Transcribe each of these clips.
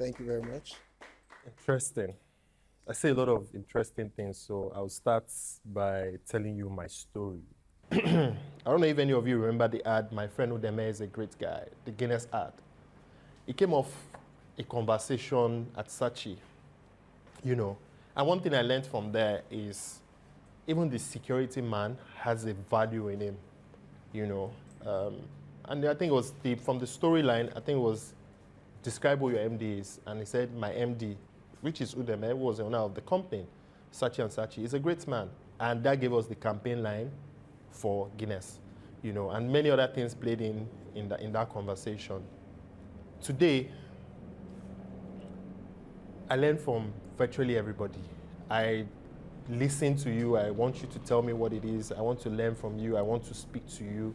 Thank you very much. Interesting. I say a lot of interesting things, so I'll start by telling you my story. I don't know if any of you remember the ad, My Friend Udeme is a Great Guy, the Guinness ad. It came off a conversation at Sachi, And one thing I learned from there is even the security man has a value in him, And I think it was from the storyline, I think it was describe who your MD is. And he said, my MD, which is Udeme, was the owner of the company, Sachi and Sachi. He's a great man. And that gave us the campaign line for Guinness, and many other things played in that conversation. Today, I learn from virtually everybody. I listen to you. I want you to tell me what it is. I want to learn from you. I want to speak to you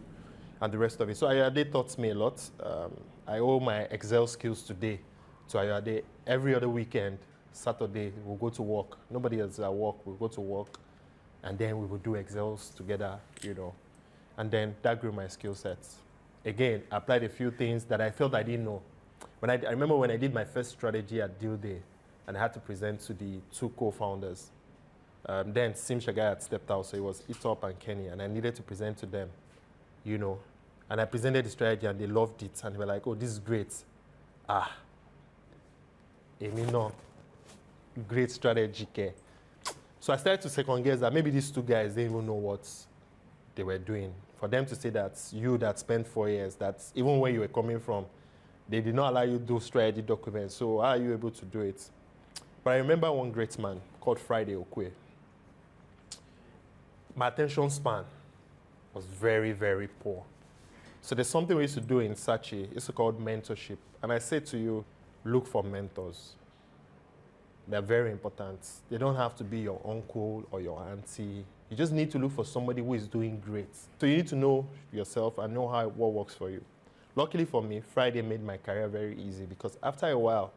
and the rest of it. So Ayade taught me a lot. I owe my Excel skills today to Ayade. Every other weekend, Saturday, we'll go to work. Nobody else at work. We'll go to work. And then we would do Excels together, And then that grew my skill sets. Again, I applied a few things that I felt I didn't know. I remember when I did my first strategy at Deal Day, and I had to present to the two co-founders. Then Sim Shagai had stepped out, so it was Itop and Kenny, and I needed to present to them, And I presented the strategy, and they loved it, and they were like, oh, this is great. Great strategy, Ke. So I started to second guess that maybe these two guys didn't even know what they were doing. For them to say that you that spent 4 years, that even where you were coming from, they did not allow you to do strategy documents. So how are you able to do it? But I remember one great man called Friday Okwe. My attention span was very, very poor. So there's something we used to do in Sachi. It's called mentorship. And I say to you, look for mentors. They're very important. They don't have to be your uncle or your auntie. You just need to look for somebody who is doing great. So you need to know yourself and know what works for you. Luckily for me, Friday made my career very easy because after a while,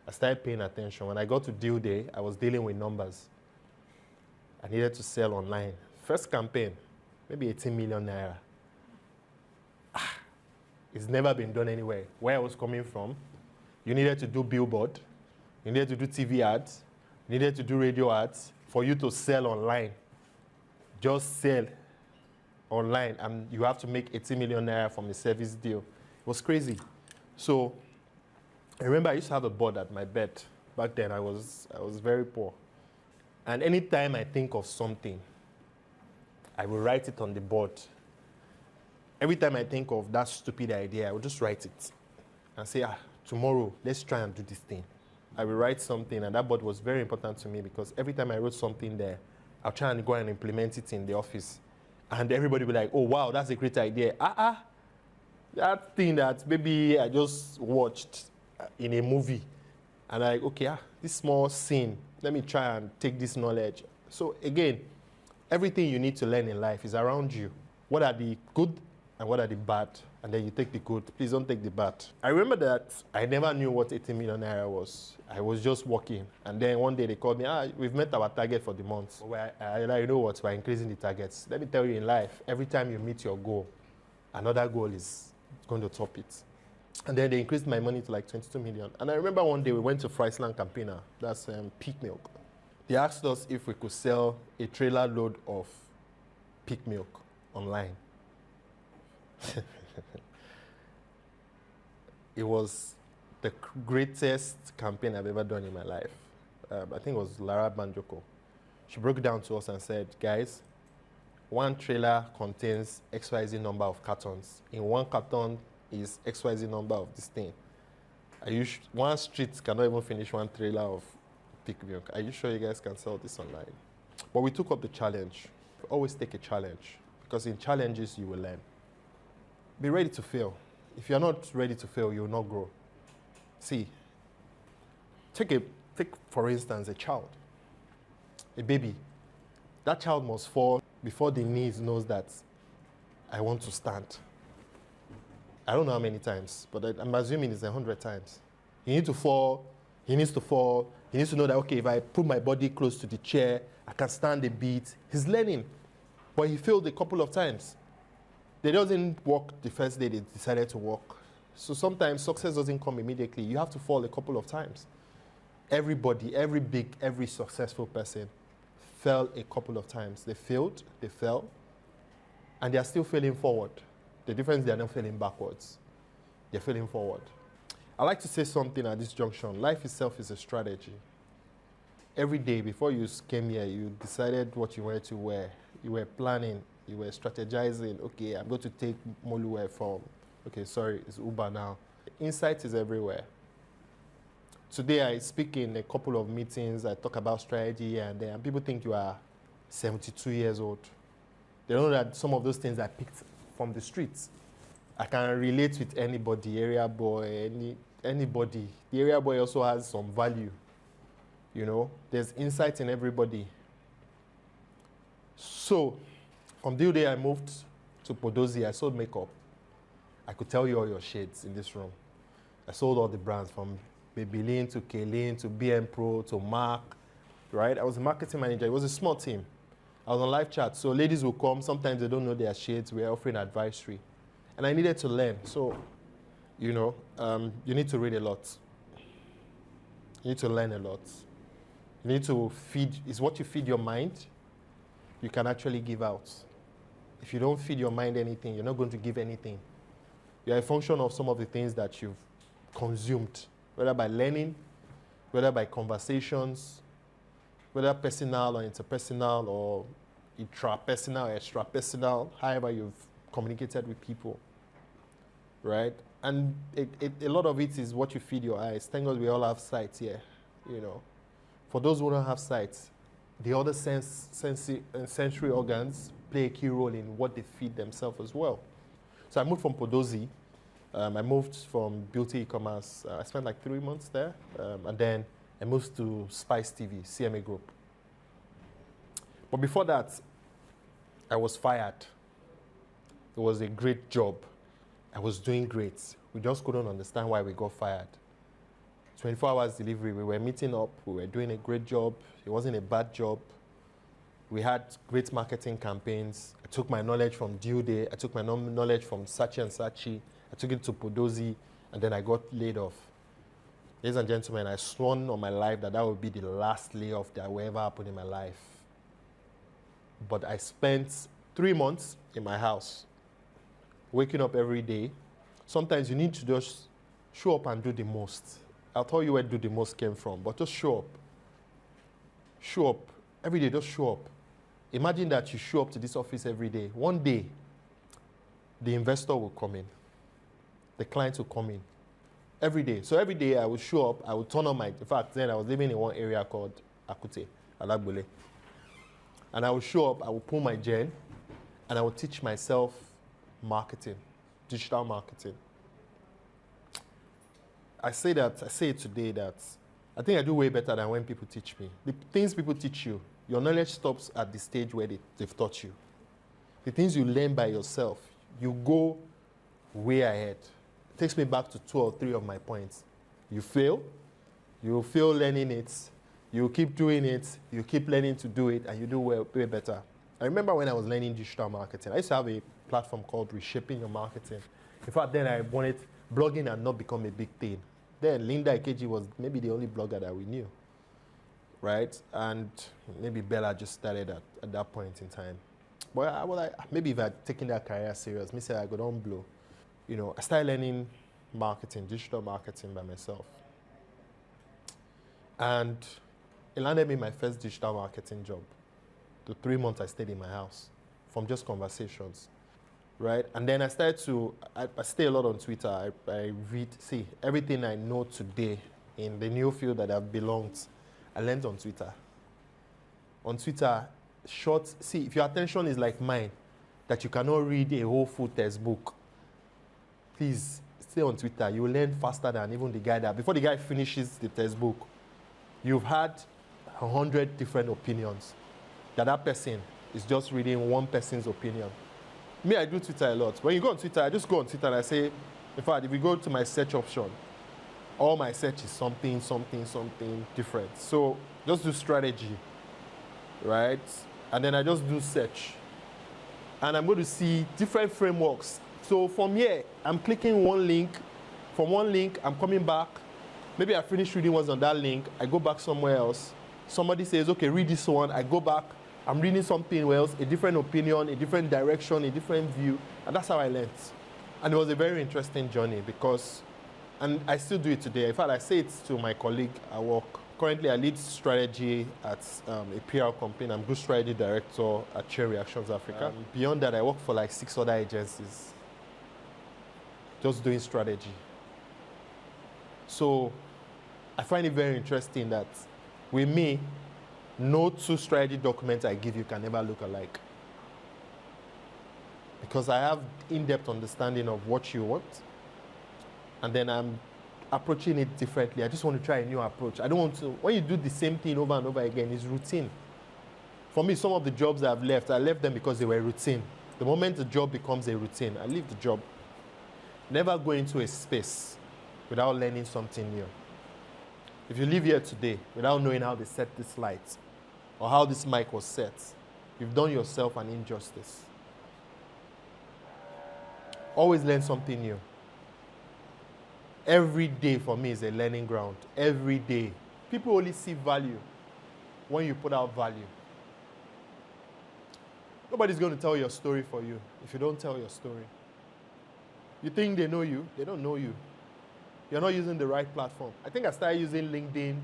I started paying attention. When I got to Deal Day, I was dealing with numbers. I needed to sell online. First campaign, maybe 18 million naira. It's never been done anywhere. Where I was coming from, you needed to do billboard. You needed to do TV ads. You needed to do radio ads for you to sell online. Just sell online, and you have to make 80 million naira from a service deal. It was crazy. So I remember I used to have a board at my bed. Back then, I was very poor. And anytime I think of something, I will write it on the board. Every time I think of that stupid idea, I will just write it and say, tomorrow, let's try and do this thing. I will write something, and that board was very important to me because every time I wrote something there, I'll try and go and implement it in the office. And everybody will be like, oh, wow, that's a great idea. That thing that maybe I just watched in a movie. And I'm like, okay, this small scene, let me try and take this knowledge. So again, everything you need to learn in life is around you. What are the good and what are the bad? And then you take the good. Please don't take the bad. I remember that I never knew what 80 million naira was. I was just working. And then one day they called me, we've met our target for the month. You know what, we're increasing the targets. Let me tell you, in life, every time you meet your goal, another goal is going to top it. And then they increased my money to like 22 million. And I remember one day we went to Friesland Campina, that's peak milk. They asked us if we could sell a trailer load of peak milk online. It was the greatest campaign I've ever done in my life. I think it was Lara Banjoko. She broke down to us and said, guys, one trailer contains XYZ number of cartons. In one carton is XYZ number of this thing. One street cannot even finish one trailer of peak milk. Are you sure you guys can sell this online? But we took up the challenge. Always take a challenge, because in challenges you will learn. Be ready to fail. If you're not ready to fail, you will not grow. See, take for instance a child, a baby. That child must fall before the knees knows that I want to stand. I don't know how many times, but I'm assuming it's 100 times. You need to fall, he needs to fall, he needs to know that, okay, if I put my body close to the chair, I can stand a bit. He's learning, but he failed a couple of times. They doesn't walk the first day they decided to walk. So sometimes success doesn't come immediately. You have to fall a couple of times. Everybody, every successful person fell a couple of times. They failed, they fell, and they are still failing forward. The difference is they are not failing backwards. They're failing forward. I like to say something at this junction. Life itself is a strategy. Every day before you came here, you decided what you wanted to wear. You were planning, you were strategizing. Okay, I'm going to take Moluwe from, okay, sorry, it's Uber now. Insight is everywhere. Today I speak in a couple of meetings, I talk about strategy here and there, and people think you are 72 years old. They don't know that some of those things are picked from the streets. I can relate with anybody, area boy, anybody. The area boy also has some value. You know, there's insight in everybody. So, from the day I moved to Podozi, I sold makeup. I could tell you all your shades in this room. I sold all the brands from Babyliss to Kaylin to BM Pro to Mark, right? I was a marketing manager. It was a small team. I was on live chat. So ladies will come. Sometimes they don't know their shades. We're offering advisory. And I needed to learn. So, you know, you need to read a lot. You need to learn a lot. You need to feed, it's what you feed your mind, you can actually give out. If you don't feed your mind anything, you're not going to give anything. You're a function of some of the things that you've consumed, whether by learning, whether by conversations, whether personal or interpersonal or intrapersonal or extrapersonal, however you've communicated with people, right? And a lot of it is what you feed your eyes. Thank God we all have sight here, you know. For those who don't have sight, the other sensory organs play a key role in what they feed themselves as well. So I moved from Podozi. I moved from beauty e-commerce. I spent like 3 months there. And then I moved to Spice TV, CMA Group. But before that, I was fired. It was a great job. I was doing great. We just couldn't understand why we got fired. 24 hours delivery, we were meeting up, we were doing a great job. It wasn't a bad job. We had great marketing campaigns. I took my knowledge from Due Day, I took my knowledge from Saatchi and Saatchi, I took it to Podozi, and then I got laid off. Ladies and gentlemen, I sworn on my life that that would be the last layoff that will ever happen in my life. But I spent 3 months in my house, waking up every day. Sometimes you need to just show up and do the most. I'll tell you where do the most came from, but just show up. Show up. Every day, just show up. Imagine that you show up to this office every day. One day, the investor will come in. The clients will come in. Every day. So every day I would show up, I would turn on my, in fact, then I was living in one area called Akute, Alagbole. And I would show up, I would pull my gen, and I would teach myself marketing, digital marketing. I say it today that I think I do way better than when people teach me. The things people teach you, your knowledge stops at the stage where they've taught you. The things you learn by yourself, you go way ahead. It takes me back to 2 or 3 of my points. You fail learning it, you keep doing it, you keep learning to do it, and you do way better. I remember when I was learning digital marketing, I used to have a platform called Reshaping Your Marketing. In fact, then I wanted blogging had not become a big thing. Then Linda Ikeji was maybe the only blogger that we knew, right? And maybe Bella just started at that point in time. But I was like, maybe if I had taken that career serious, me say I could on blow. You know, I started learning marketing, digital marketing by myself. And it landed me my first digital marketing job. The 3 months I stayed in my house from just conversations. Right? And then I started to, I stay a lot on Twitter. I read, see, everything I know today in the new field that I've belonged, I learned on Twitter. On Twitter, see, if your attention is like mine, that you cannot read a whole full textbook, please stay on Twitter. You will learn faster than even the guy that, before the guy finishes the textbook, you've had 100 different opinions. That person is just reading one person's opinion. Me, I do Twitter a lot. When you go on Twitter, I just go on Twitter and I say, in fact, if you go to my search option, all my search is something different. So just do strategy, right? And then I just do search. And I'm going to see different frameworks. So from here, I'm clicking one link From one link, I'm coming back. Maybe I finish reading what's on that link. I go back somewhere else. Somebody says, okay, read this one. I go back. I'm reading something else, a different opinion, a different direction, a different view. And that's how I learned. And it was a very interesting journey because, and I still do it today. In fact, I say it to my colleague at work. Currently, I lead strategy at a PR company. I'm Group Strategy Director at Chain Reactions Africa. Beyond that, I work for like 6 other agencies, just doing strategy. So I find it very interesting that with me, no 2 strategy documents I give you can ever look alike. Because I have in-depth understanding of what you want, and then I'm approaching it differently. I just want to try a new approach. I don't want to, when you do the same thing over and over again, it's routine. For me, some of the jobs I left them because they were routine. The moment the job becomes a routine, I leave the job. Never go into a space without learning something new. If you leave here today without knowing how they set this light or how this mic was set, you've done yourself an injustice. Always learn something new. Every day for me is a learning ground. Every day. People only see value when you put out value. Nobody's going to tell your story for you if you don't tell your story. You think they know you, they don't know you. You're not using the right platform. I think I started using LinkedIn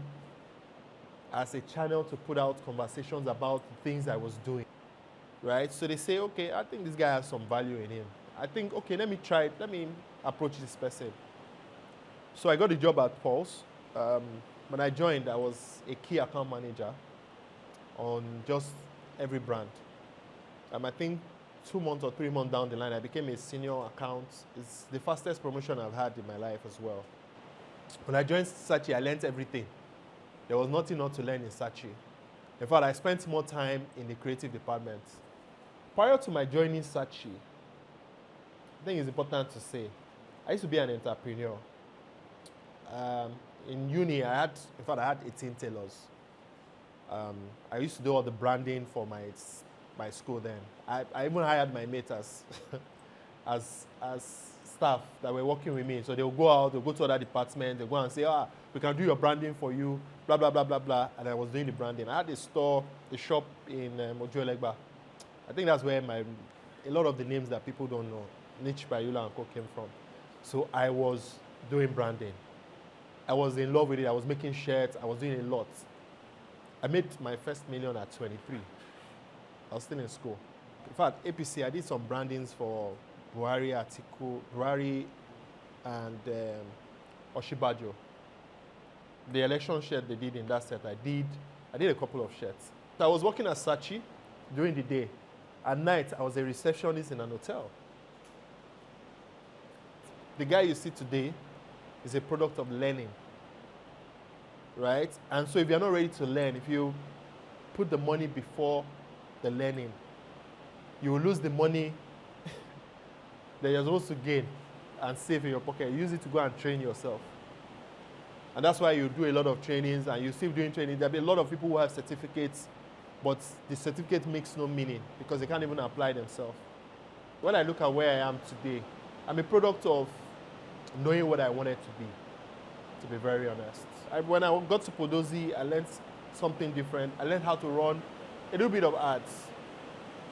as a channel to put out conversations about the things I was doing, right? So they say, okay, I think this guy has some value in him. I think, okay, let me try it. Let me approach this person. So I got a job at Pulse. When I joined, I was a key account manager on just every brand. I think 2 months or 3 months down the line, I became a senior account. It's the fastest promotion I've had in my life as well. When I joined Saatchi, I learned everything. There was nothing not to learn in Saatchi. In fact, I spent more time in the creative department. Prior to my joining Saatchi, I think it's important to say, I used to be an entrepreneur. In uni, I had 18 tailors. I used to do all the branding for my school then. I even hired my mates as staff that were working with me. So they'll go out, they'll go to other departments, they'll go and say, we can do your branding for you, blah, blah, blah, blah, blah. And I was doing the branding. I had a shop in Ojo-Elegba. I think that's where a lot of the names that people don't know, Niche Bayula and Co came from. So I was doing branding. I was in love with it. I was making shirts. I was doing a lot. I made my first million at 23. I was still in school. In fact, APC, I did some brandings for Buhari, Atiku, Buhari, and Oshibajo. The election shirt they did in that set, I did a couple of shirts. So I was working at Saatchi during the day. At night, I was a receptionist in an hotel. The guy you see today is a product of learning, right? And so if you're not ready to learn, if you put the money before the learning, you will lose the money that you're supposed to gain and save in your pocket. Use it to go and train yourself. And that's why you do a lot of trainings, and you still doing training. There'll be a lot of people who have certificates, but the certificate makes no meaning because they can't even apply themselves. When I look at where I am today, I'm a product of knowing what I wanted to be very honest. When I got to Podozi, I learned something different. I learned how to run a little bit of ads.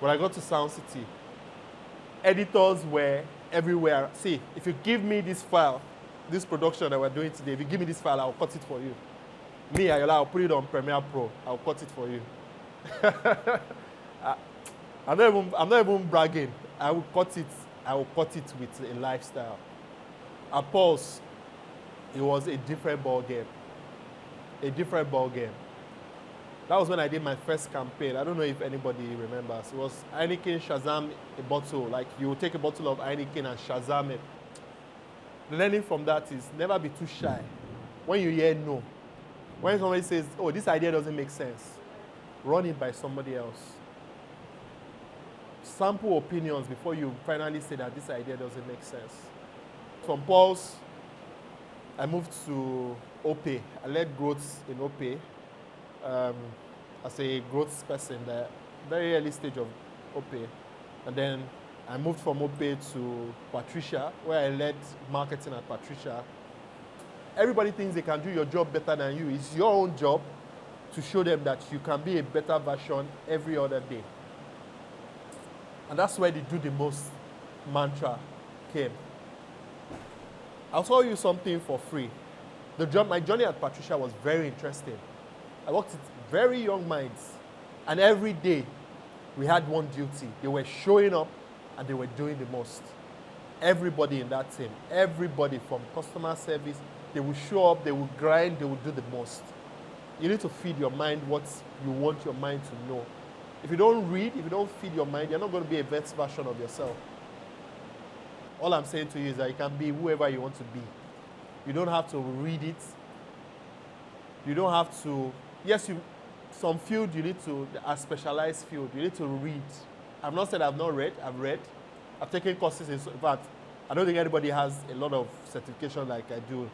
When I got to Sound City, editors were everywhere. See, if you give me this file, this production that we're doing today, if you give me this file, I'll cut it for you. Me, Ayola, I'll put it on Premiere Pro. I'll cut it for you. I'm not even bragging. I will cut it with a lifestyle. At Pulse, it was a different ball game. A different ball game. That was when I did my first campaign. I don't know if anybody remembers. It was Heineken Shazam a bottle. Like you take a bottle of Heineken and Shazam it. The learning from that is never be too shy. When you hear no, when somebody says, oh, this idea doesn't make sense, run it by somebody else. Sample opinions before you finally say that this idea doesn't make sense. From Pulse, I moved to OPE. I led growth in OPE as a growth person, the very early stage of OPE. And then I moved from Ope to Patricia, where I led marketing at Patricia. Everybody thinks they can do your job better than you. It's your own job to show them that you can be a better version every other day. And that's where the do the most mantra came. I'll tell you something for free. My journey at Patricia was very interesting. I worked with very young minds, and every day we had one duty. They were showing up and they were doing the most. Everybody in that team, everybody from customer service, they will show up, they will grind, they will do the most. You need to feed your mind what you want your mind to know. If you don't read, if you don't feed your mind, you're not going to be a best version of yourself. All I'm saying to you is that you can be whoever you want to be. You don't have to read it. You don't have to, yes, some field you need to, a specialized field, you need to read. I've not said I've not read, I've read. I've taken courses, in fact, I don't think anybody has a lot of certification like I do.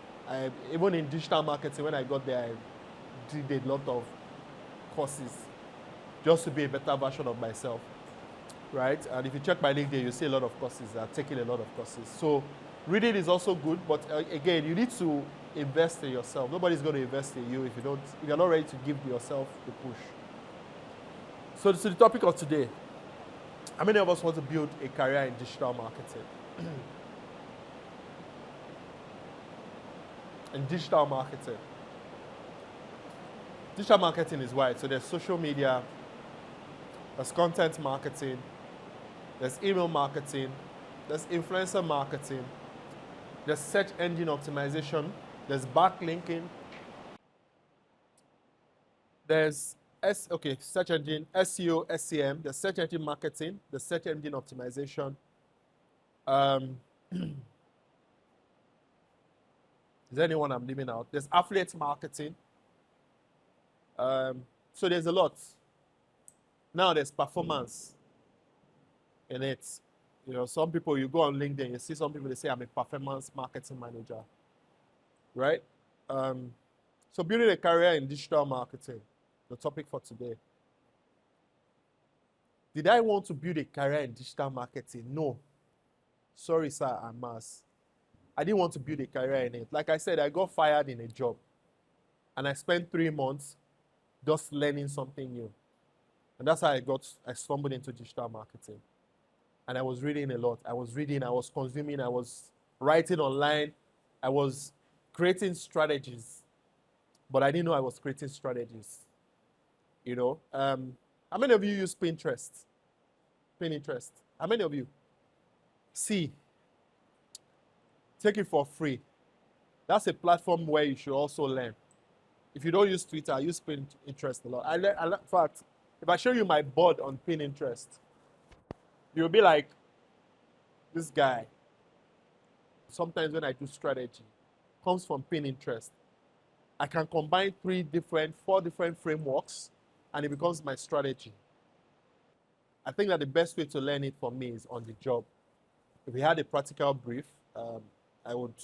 Even in digital marketing, when I got there, I did a lot of courses just to be a better version of myself, right? And if you check my LinkedIn, you see a lot of courses. I've taken a lot of courses. So reading is also good, but again, you need to invest in yourself. Nobody's going to invest in you if you're not ready to give yourself the push. So to the topic of today, how many of us want to build a career in digital marketing? In digital marketing. Digital marketing is wide. So there's social media, there's content marketing, there's email marketing, there's influencer marketing, there's search engine optimization, there's backlinking, there's search engine, SEO, SEM, there's search engine marketing, there's search engine optimization. Is there anyone I'm leaving out? There's affiliate marketing. So there's a lot. Now there's performance in it. You know, some people, you go on LinkedIn, you see some people, they say, I'm a performance marketing manager, right? So building a career in digital marketing, the topic for today. Did I want to build a career in digital marketing? No. Sorry, sir and mass. I didn't want to build a career in it. Like I said, I got fired in a job. And I spent 3 months just learning something new. And that's how I stumbled into digital marketing. And I was reading a lot. I was reading, I was consuming, I was writing online. I was creating strategies. But I didn't know I was creating strategies. You know? How many of you use Pinterest? Pinterest. How many of you? See, take it for free. That's a platform where you should also learn. If you don't use Twitter, I use Pinterest a lot. In fact, if I show you my board on Pinterest, you'll be like, this guy. Sometimes when I do strategy, comes from Pinterest. I can combine 4 different frameworks, and it becomes my strategy. I think that the best way to learn it for me is on the job. If we had a practical brief, I would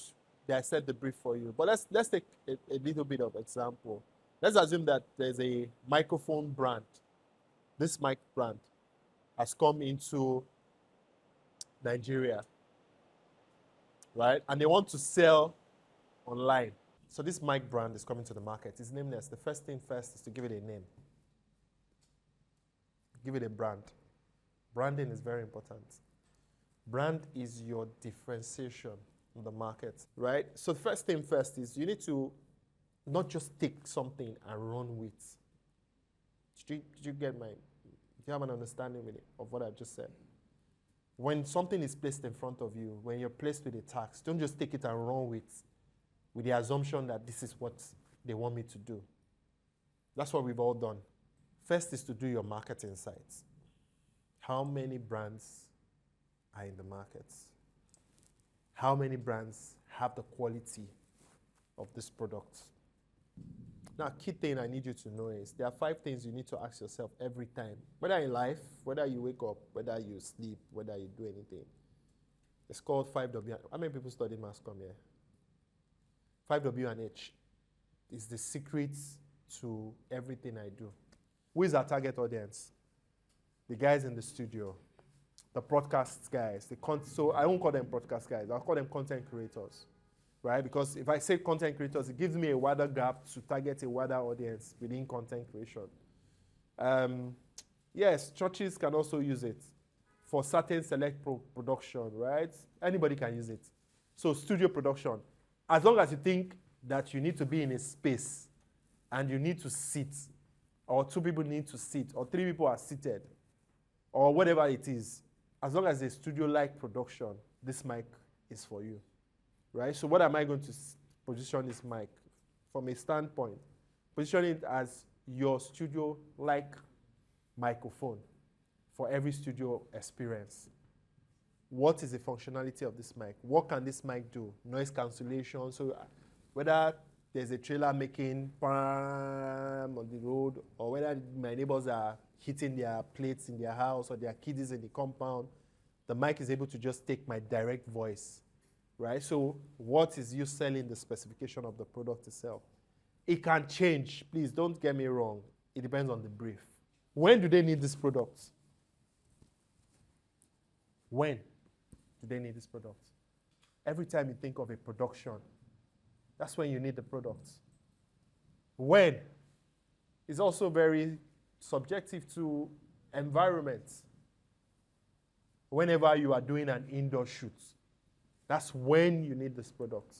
dissect the brief for you. But let's take a little bit of example. Let's assume that there's a microphone brand. This mic brand has come into Nigeria, right? And they want to sell online. So this mic brand is coming to the market. It's nameless. The first thing first is to give it a name. Give it a brand. Branding is very important. Brand is your differentiation in the market, right? So the first thing first is you need to not just take something and run with. Did you get do you have an understanding of what I just said? When something is placed in front of you, when you're placed with a task, don't just take it and run with the assumption that this is what they want me to do. That's what we've all done. First is to do your market insights. How many brands are in the markets? How many brands have the quality of this product? Now, key thing I need you to know is there are 5 things you need to ask yourself every time. Whether in life, whether you wake up, whether you sleep, whether you do anything. It's called 5W. How many people study mass come here? 5W and H is the secret to everything I do. Who is our target audience? The guys in the studio. the broadcast guys. So I won't call them broadcast guys. I'll call them content creators, right? Because if I say content creators, it gives me a wider gap to target a wider audience within content creation. Yes, churches can also use it for certain select production, right? Anybody can use it. So studio production, as long as you think that you need to be in a space and you need to sit, or 2 people need to sit, or 3 people are seated, or whatever it is, as long as a studio-like production, this mic is for you, right? So what am I going to position this mic? From a standpoint, position it as your studio-like microphone for every studio experience. What is the functionality of this mic? What can this mic do? Noise cancellation, so whether there's a trailer making bam on the road, or whether my neighbors are hitting their plates in their house or their kiddies in the compound, the mic is able to just take my direct voice, right? So what is you selling the specification of the product itself? It can change. Please don't get me wrong. It depends on the brief. When do they need this product? When do they need this product? Every time you think of a production, that's when you need the product. When is also very subjective to environment. Whenever you are doing an indoor shoot, that's when you need this product.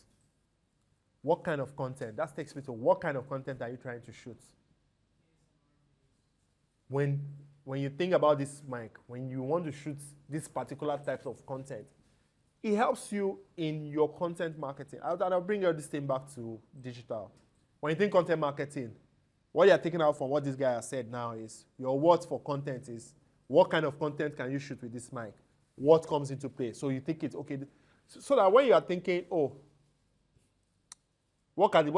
What kind of content? That takes me to what kind of content are you trying to shoot? When you think about this mic, when you want to shoot this particular type of content, it helps you in your content marketing. I'll bring this thing back to digital. When you think content marketing, what you're taking out from what this guy has said now is, your words for content is, what kind of content can you shoot with this mic? What comes into play? So you think it's, okay, so that when you are thinking, oh, what kind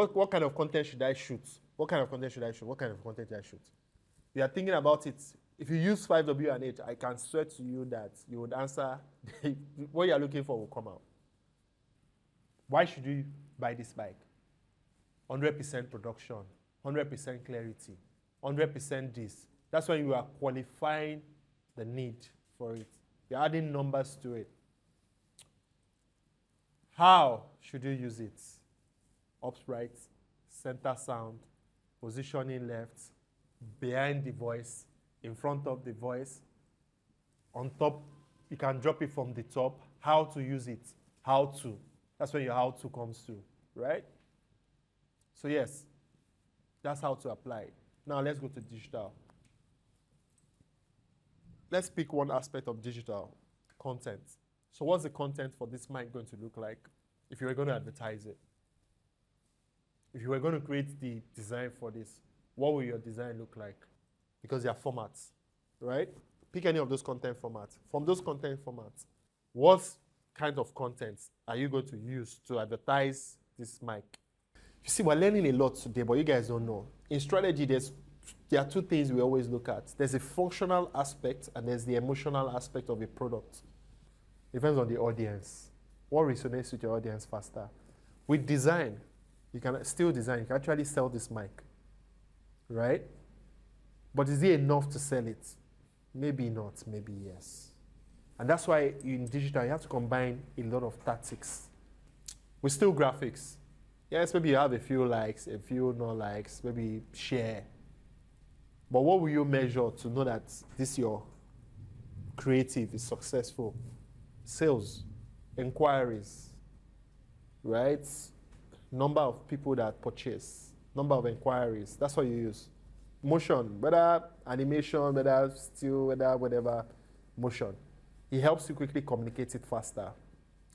of content should I shoot? What kind of content should I shoot? What kind of content should I shoot? You are thinking about it. If you use 5W and H, I can swear to you that you would answer, what you are looking for will come out. Why should you buy this bike? 100% production, 100% clarity, 100% this. That's when you are qualifying the need for it. You're adding numbers to it. How should you use it? Upright, center sound, positioning left, behind the voice, in front of the voice, on top. You can drop it from the top. How to use it? How to. That's where your how to comes to, right? So yes, that's how to apply it. Now let's go to digital. Let's pick one aspect of digital, content. So what's the content for this mic going to look like if you were going to advertise it? If you were going to create the design for this, what will your design look like? Because they are formats, right? Pick any of those content formats. From those content formats, what kind of content are you going to use to advertise this mic? You see, we're learning a lot today, but you guys don't know. In strategy, there are 2 things we always look at. There's a functional aspect and there's the emotional aspect of a product. Depends on the audience. What resonates with your audience faster? With design, you can still design. You can actually sell this mic, right? But is it enough to sell it? Maybe not, maybe yes. And that's why in digital, you have to combine a lot of tactics. With still graphics. Yes, maybe you have a few likes, a few no likes, maybe share. But what will you measure to know that this your creative is successful? Sales, inquiries, right? Number of people that purchase, number of inquiries. That's what you use. Motion, whether animation, whether still, whether whatever, motion. It helps you quickly communicate it faster,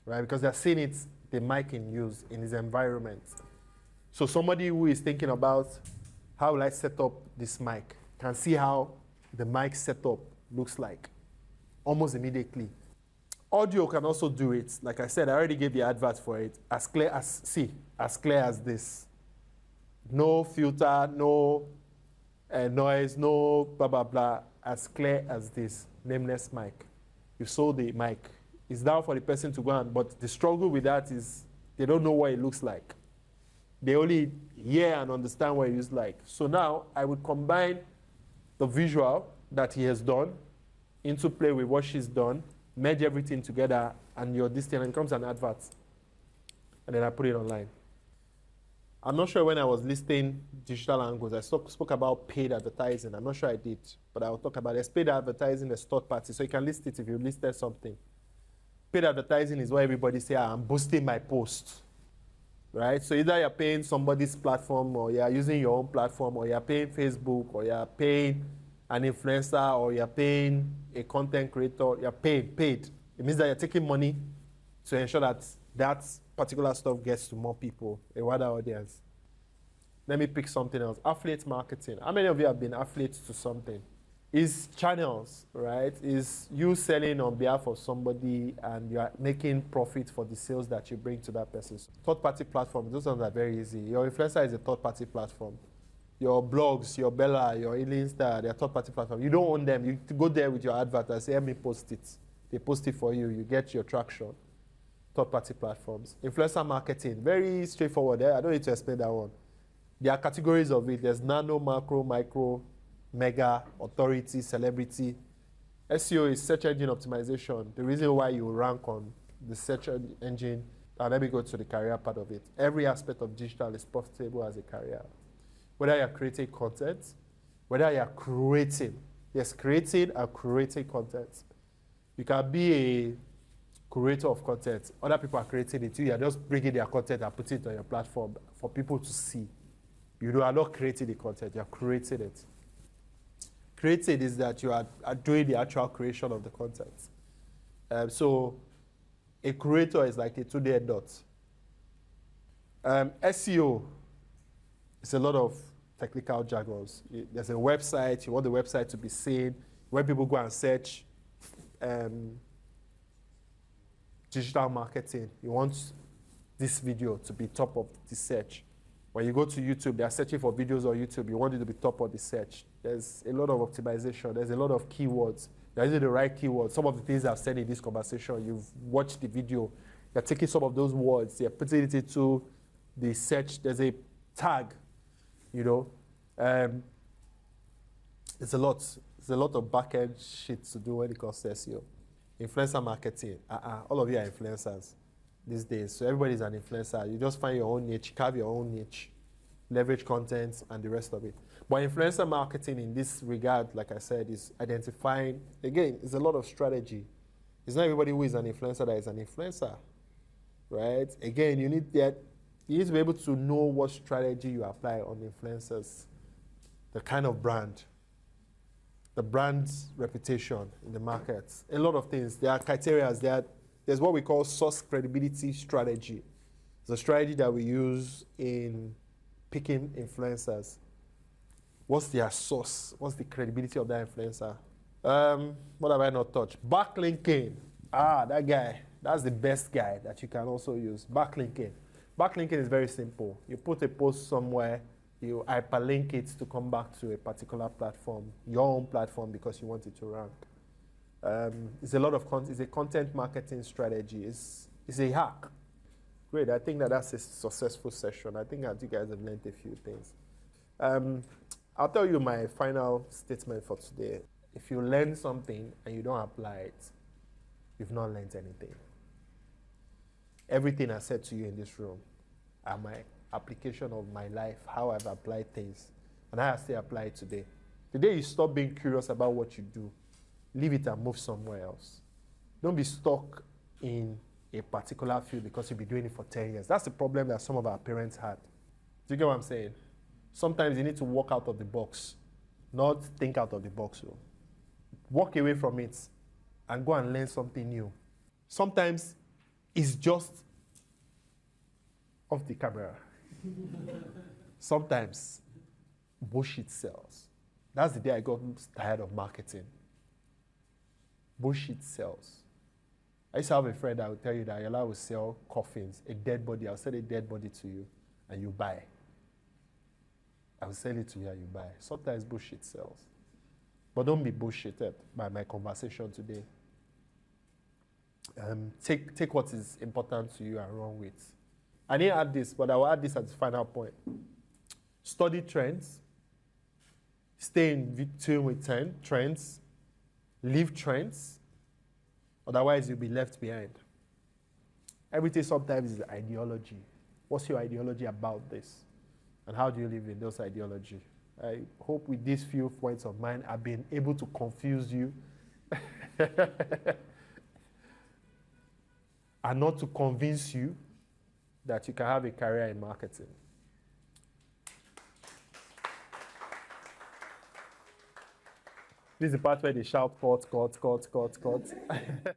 right? Because they're seeing it, the mic in use in his environment. So somebody who is thinking about how will I set up this mic can see how the mic setup looks like almost immediately. Audio can also do it. Like I said, I already gave the advert for it. As clear as this. No filter, no noise, no blah, blah, blah. As clear as this. Nameless mic. You sold the mic. It's down for the person to go on, but the struggle with that is they don't know what it looks like. They only hear and understand what it looks like. So now I would combine the visual that he has done into play with what she's done, merge everything together, and your this thing, and it becomes an advert. And then I put it online. I'm not sure when I was listing digital angles, I spoke about paid advertising. I'm not sure I did, but I'll talk about it. Paid advertising is third party, so you can list it if you listed something. Paid advertising is what everybody say, I'm boosting my post, right? So either you're paying somebody's platform, or you're using your own platform, or you're paying Facebook, or you're paying an influencer, or you're paying a content creator. You're paid. It means that you're taking money to ensure that that particular stuff gets to more people, a wider audience. Let me pick something else. Affiliate marketing. How many of you have been affiliates to something? Is channels, right? Is you selling on behalf of somebody and you are making profit for the sales that you bring to that person. Third-party platforms, those ones are very easy. Your influencer is a third-party platform. Your blogs, your Bella, your Insta, they're third-party platform. You don't own them. You go there with your advert and say, let me post it. They post it for you. You get your traction. Third-party platforms. Influencer marketing, very straightforward. I don't need to explain that one. There are categories of it. There's nano, macro, micro, mega, authority, celebrity. SEO is search engine optimization. The reason why you rank on the search engine, and let me go to the career part of it. Every aspect of digital is profitable as a career. Whether you're creating content, whether you're creating, yes, creating and curating content. You can be a curator of content. Other people are creating it too. You're just bringing their content and putting it on your platform for people to see. You are not creating the content, you're creating it. Creating is that you are doing the actual creation of the content. So a curator is like a two-day dot. SEO is a lot of technical jargons. There's a website, you want the website to be seen. When people go and search digital marketing, you want this video to be top of the search. When you go to YouTube, they are searching for videos on YouTube. You want it to be top of the search. There's a lot of optimization. There's a lot of keywords. You're using the right keywords. Some of the things I've said in this conversation, you've watched the video. You're taking some of those words. You're putting it into the search. There's a tag, you know. It's a lot. There's a lot of back-end shit to do when it comes to SEO. Influencer marketing. All of you are influencers these days. So everybody's an influencer. You just find your own niche, carve your own niche, leverage content, and the rest of it. But influencer marketing in this regard, like I said, is identifying, again, it's a lot of strategy. It's not everybody who is an influencer that is an influencer, right? Again, you need to be able to know what strategy you apply on influencers, the kind of brand, the brand's reputation in the market, a lot of things. There are criteria. There's what we call source credibility strategy. It's a strategy that we use in picking influencers. What's their source? What's the credibility of that influencer? What have I not touched? Backlinking. That guy. That's the best guy that you can also use. Backlinking. Backlinking is very simple. You put a post somewhere, you hyperlink it to come back to a particular platform, your own platform, because you want it to rank. It's a lot of it's a content marketing strategy. It's a hack. Great. I think that's a successful session. I think that you guys have learned a few things. I'll tell you my final statement for today. If you learn something and you don't apply it, you've not learned anything. Everything I said to you in this room are my application of my life, how I've applied things, and how I still apply it today. The day you stop being curious about what you do, leave it and move somewhere else. Don't be stuck in a particular field because you've been doing it for 10 years. That's the problem that some of our parents had. Do you get what I'm saying? Sometimes you need to walk out of the box, not think out of the box. Though. Walk away from it and go and learn something new. Sometimes it's just off the camera. Sometimes bullshit sells. That's the day I got tired of marketing. Bullshit sells. I used to have a friend that would tell you that Yola will sell coffins, a dead body. I'll sell a dead body to you and you buy. I will sell it to you and you buy. Sometimes bullshit sells. But don't be bullshitted by my conversation today. Take what is important to you and run with. I didn't add this, but I will add this as the final point. Study trends. Stay in tune with trends. Leave trends, otherwise you'll be left behind. Everything sometimes is ideology. What's your ideology about this? And how do you live in those ideology? I hope with these few points of mine, I've been able to confuse you and not to convince you that you can have a career in marketing. This is the part where they shout, cut, cut, cut, cut, cut.